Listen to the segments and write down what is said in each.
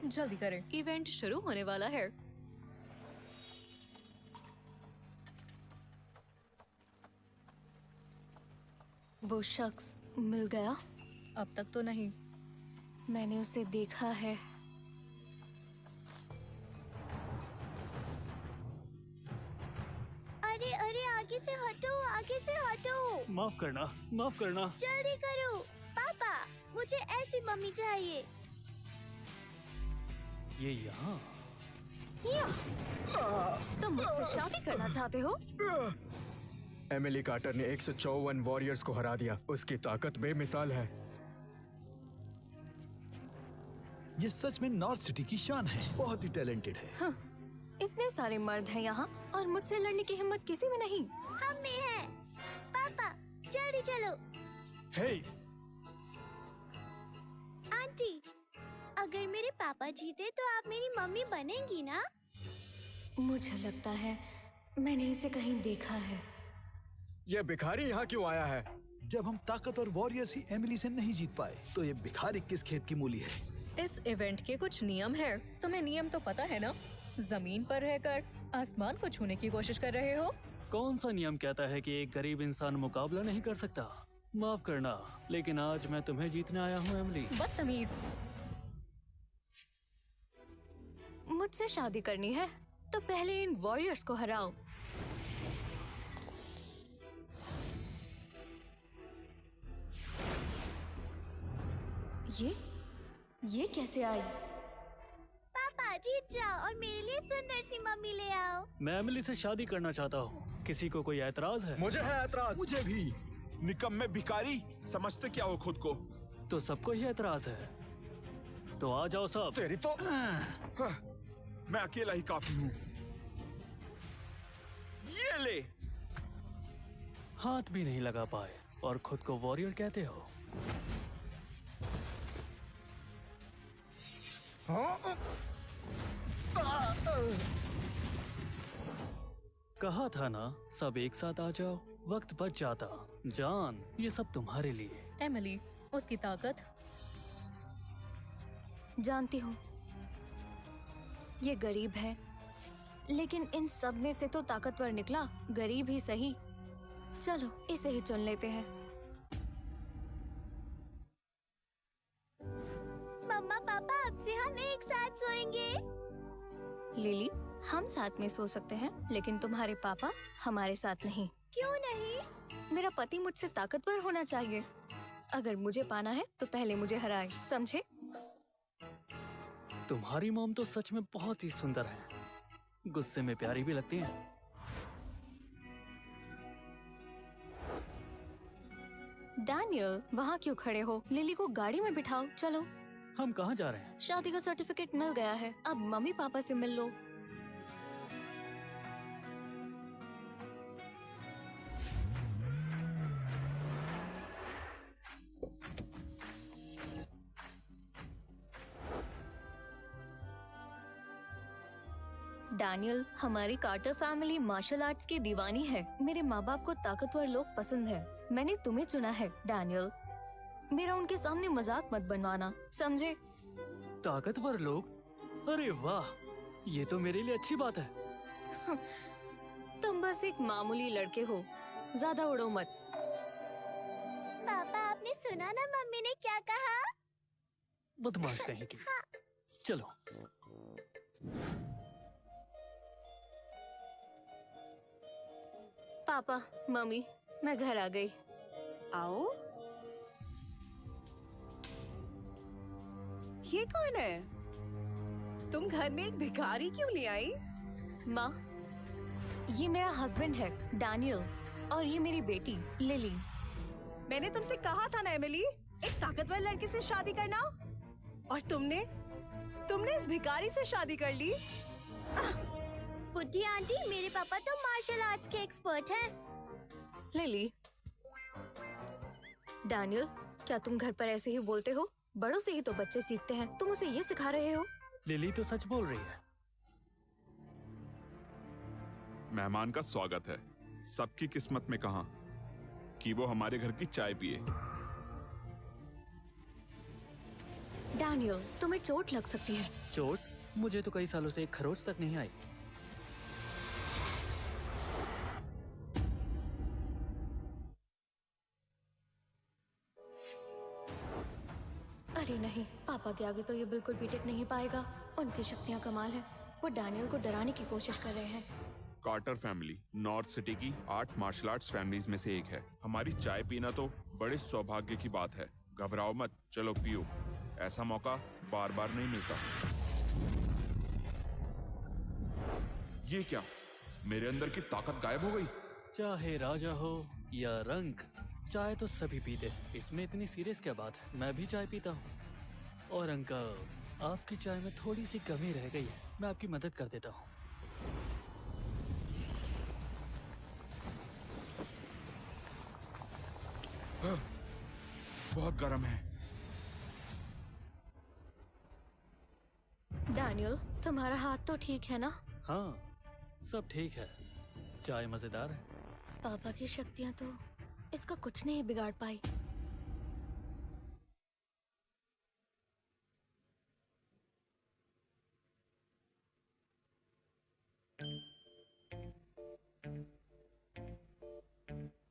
जल्दी करें, इवेंट शुरू होने वाला है। वो शख्स मिल गया? अब तक तो नहीं। मैंने उसे देखा है। अरे अरे, आगे से हटो, आगे से हटो। माफ करना, माफ करना। जल्दी करो पापा, मुझे ऐसी मम्मी चाहिए। ये यहाँ। तुम मुझसे शादी करना चाहते हो? एमिली कार्टर ने 154 वॉरियर्स को हरा दिया। उसकी ताकत बेमिसाल है। ये सच में नॉर्थ सिटी की शान है। बहुत ही टैलेंटेड है। इतने सारे मर्द हैं यहाँ और मुझसे लड़ने की हिम्मत किसी में नहीं। हम में है। पापा जल्दी चलो। हे, आंटी, अगर मेरे पापा जीते तो आप मेरी मम्मी बनेंगी ना? मुझे लगता है मैंने इसे कहीं देखा है। ये भिखारी यहाँ क्यों आया है? जब हम ताकतवर वॉरियर्स ही एमिली से नहीं जीत पाए तो ये भिखारी किस खेत की मूली है? इस इवेंट के कुछ नियम हैं। तुम्हें नियम तो पता है ना? जमीन पर रहकर आसमान को छूने की कोशिश कर रहे हो। कौन सा नियम कहता है कि एक गरीब इंसान मुकाबला नहीं कर सकता? माफ करना, लेकिन आज मैं तुम्हें जीतने आया हूँ एमिली। बदतमीज। मुझसे शादी करनी है तो पहले इन वॉरियर्स को हराओ। ये कैसे आई? पापा जीत जाओ और मेरे लिए सुंदर सी मम्मी ले आओ। मैं एमिली से शादी करना चाहता हूँ। किसी को कोई ऐतराज है? मुझे है ऐतराज। मुझे भी। निकम्मे भिखारी, समझते क्या हो खुद को? तो सबको ही ऐतराज है। तो आ जाओ सब। तेरी तो मैं अकेला ही काफी हूँ। ये ले। हाथ भी नहीं लगा पाए और खुद को वॉरियर कहते हो? कहा था ना, सब एक साथ आ जाओ, वक्त बच जाता। जान, ये सब तुम्हारे लिए। एमिली, उसकी ताकत जानती हूँ। ये गरीब है, लेकिन इन सब में से तो ताकतवर निकला। गरीब ही सही। चलो इसे ही चुन लेते हैं। मम्मा पापा, अब से हम एक साथ सोएंगे। लिली, हम साथ में सो सकते हैं, लेकिन तुम्हारे पापा हमारे साथ नहीं। क्यों नहीं? मेरा पति मुझसे ताकतवर होना चाहिए। अगर मुझे पाना है तो पहले मुझे हराए, समझे? तुम्हारी मॉम तो सच में बहुत ही सुंदर है। गुस्से में प्यारी भी लगती है। डैनियल, वहाँ क्यों खड़े हो? लिली को गाड़ी में बिठाओ। चलो। हम कहाँ जा रहे हैं? शादी का सर्टिफिकेट मिल गया है, अब मम्मी पापा से मिल लो। डैनियल, हमारी कार्टर फैमिली मार्शल आर्ट्स की दीवानी है। मेरे माँ बाप को ताकतवर लोग पसंद है। मैंने तुम्हें चुना है डैनियल। मेरा उनके सामने मजाक मत बनवाना, समझे? ताकतवर लोग? अरे वाह, ये तो मेरे लिए अच्छी बात है। तुम बस एक मामूली लड़के हो, ज्यादा उड़ो मत। पापा, आपने सुना ना मम्मी ने क्या कहा? बदमाश कहीं की। चलो। पापा, मम्मी, मैं घर आ गई। आओ। ये कौन है? तुम घर में एक भिखारी क्यों ले आई? माँ, ये मेरा हस्बैंड है डैनियल, और ये मेरी बेटी लिली। मैंने तुमसे कहा था ना एमिली, एक ताकतवर लड़के से शादी करना, और तुमने इस भिखारी से शादी कर ली। बुड्ढी आंटी, मेरे पापा तो मार्शल आर्ट्स के एक्सपर्ट हैं। लिली, डैनियल, क्या तुम घर पर ऐसे ही बोलते हो? बड़ों से ही तो बच्चे सीखते हैं, तुम उसे ये सिखा रहे हो? लिली तो सच बोल रही है। मेहमान का स्वागत है। सबकी किस्मत में कहा कि वो हमारे घर की चाय पिए। डैनियल, तुम्हें चोट लग सकती है। चोट? मुझे तो कई सालों से एक खरोच तक नहीं आई। अरे नहीं, पापा के आगे तो ये बिल्कुल भी टिक नहीं पाएगा। उनकी शक्तियाँ कमाल है। वो डैनियल को डराने की कोशिश कर रहे हैं। कार्टर फैमिली नॉर्थ सिटी की 8 मार्शल आर्ट्स फैमिलीज में से एक है। हमारी चाय पीना तो बड़े सौभाग्य की बात है। घबराओ मत, चलो पियो। ऐसा मौका बार बार नहीं मिलता। ये क्या, मेरे अंदर की ताकत गायब हो गई? चाहे राजा हो या रंक, चाय तो सभी पीते। इसमें इतनी सीरियस क्या बात है? मैं भी चाय पीता हूँ। और अंकल, आपकी चाय में थोड़ी सी कमी रह गई है, मैं आपकी मदद कर देता हूँ। बहुत गर्म है। डैनियल, तुम्हारा हाथ तो ठीक है ना? हाँ, सब ठीक है। चाय मजेदार है। पापा की शक्तियाँ तो इसका कुछ नहीं बिगाड़ पाई।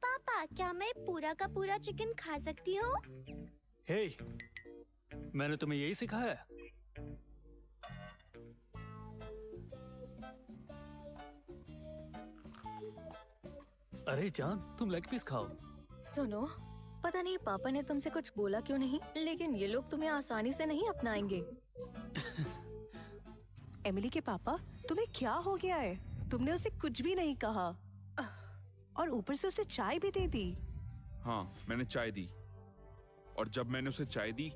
पापा, क्या मैं पूरा का पूरा चिकन खा सकती हूँ? हे, मैंने तुम्हें यही सिखाया है। अरे जान, तुम लेग पीस खाओ। सुनो, पता नहीं पापा ने तुमसे कुछ बोला क्यों नहीं, लेकिन ये लोग तुम्हें आसानी से नहीं अपनाएंगे। एमिली के पापा, तुम्हें क्या हो गया है? तुमने उसे कुछ भी नहीं कहा और ऊपर से उसे चाय भी दे दी। हाँ, मैंने चाय दी, और जब मैंने उसे चाय दी,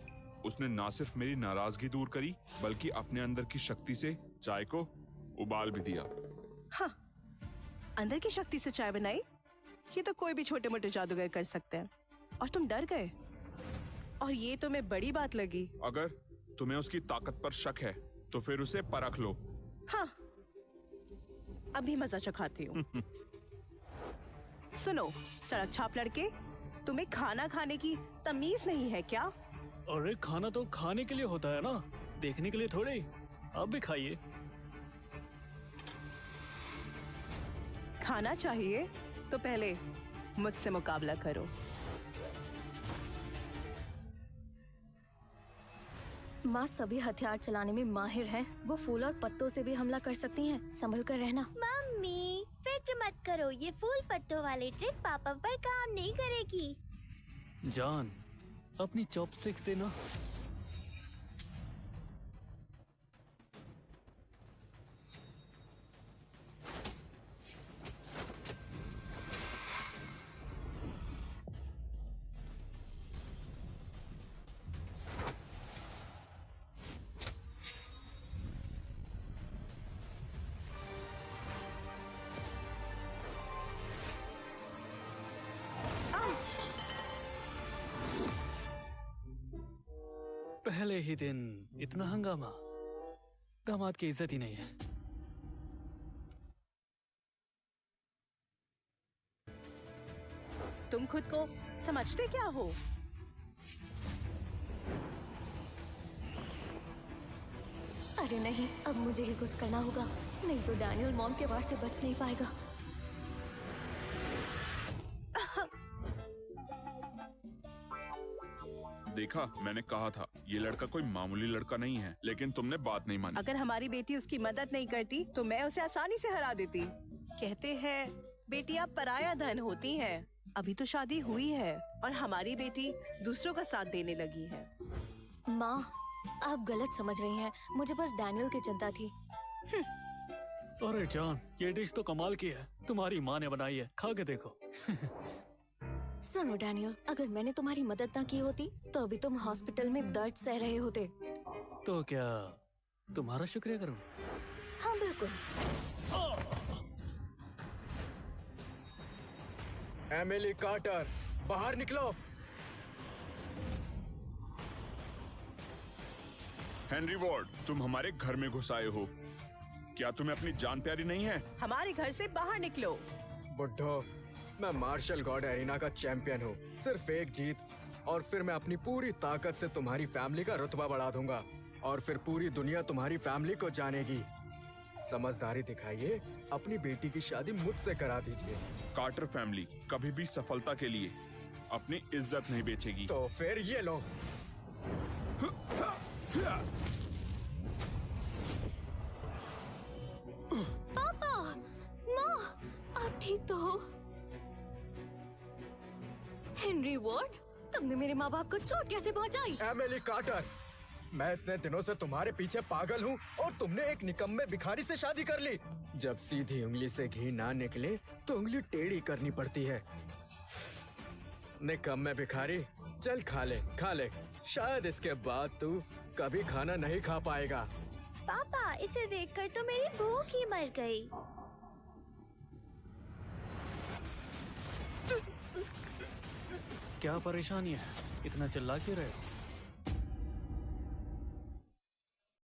उसने ना सिर्फ मेरी नाराजगी दूर करी, बल्कि अपने अंदर की शक्ति से चाय को उबाल भी दिया। हाँ, अंदर की शक्ति से चाय बनाई? ये तो कोई भी छोटे मोटे जादूगर कर सकते हैं। और तुम डर गए, और ये तुम्हें बड़ी बात लगी। अगर तुम्हें उसकी ताकत पर शक है, तो फिर उसे परख लो। हाँ, अभी मजा चखाती हूँ। सुनो, सड़क छाप लड़के, तुम्हें खाना खाने की तमीज नहीं है क्या? अरे खाना तो खाने के लिए होता है ना, देखने के लिए थोड़े। आप भी खाइए। खाना चाहिए तो पहले मुझसे मुकाबला करो। माँ सभी हथियार चलाने में माहिर है। वो फूल और पत्तों से भी हमला कर सकती हैं। संभल कर रहना। मम्मी, फिक्र मत करो, ये फूल पत्तों वाली ट्रिक पापा पर काम नहीं करेगी। जान, अपनी चॉपस्टिक्स देना। पहले ही दिन इतना हंगामा, दामाद की इज्जत ही नहीं है। तुम खुद को समझते क्या हो? अरे नहीं, अब मुझे ही कुछ करना होगा, नहीं तो डैनियल मॉम के वार से बच नहीं पाएगा। देखा, मैंने कहा था, ये लड़का कोई मामूली लड़का नहीं है, लेकिन तुमने बात नहीं मानी। अगर हमारी बेटी उसकी मदद नहीं करती तो मैं उसे आसानी से हरा देती। कहते हैं बेटियां पराया धन होती हैं। अभी तो शादी हुई है और हमारी बेटी दूसरों का साथ देने लगी है। माँ, आप गलत समझ रही हैं। मुझे बस डैनियल की चिंता थी। अरे जान, ये डिश तो कमाल की है। तुम्हारी माँ ने बनाई है, खा के देखो। सुनो डैनियल, अगर मैंने तुम्हारी मदद ना की होती तो अभी तुम हॉस्पिटल में दर्द सह रहे होते। तो क्या तुम्हारा शुक्रिया करूं? हाँ बिल्कुल। एमिली कार्टर, बाहर निकलो। हेनरी वॉर्ड, तुम हमारे घर में घुस आए हो। क्या तुम्हें अपनी जान प्यारी नहीं है? हमारे घर से बाहर निकलो। बुड्ढो, मैं मार्शल गॉड एरिना का चैंपियन हूँ। सिर्फ एक जीत और फिर मैं अपनी पूरी ताकत से तुम्हारी फैमिली का रुतबा बढ़ा दूंगा और फिर पूरी दुनिया तुम्हारी फैमिली को जानेगी। समझदारी दिखाइए, अपनी बेटी की शादी मुझसे करा दीजिए। कार्टर फैमिली कभी भी सफलता के लिए अपनी इज्जत नहीं बेचेगी। तो फिर ये लो। पापा, माँ, आप ठीक तो हो? हेनरी वॉर्ड, तुमने मेरे माँ बाप को चोट कैसे पहुँचाई? एमिली कार्टर, मैं इतने दिनों से तुम्हारे पीछे पागल हूँ और तुमने एक निकम्मे भिखारी से शादी कर ली। जब सीधी उंगली से घी ना निकले तो उंगली टेढ़ी करनी पड़ती है। निकम्मे भिखारी, चल खा ले। शायद इसके बाद तू कभी खाना नहीं खा पाएगा। पापा, इसे देखकर तो मेरी भूख ही मर गई। क्या परेशानी है? इतना चिल्ला क्यों रहे हो?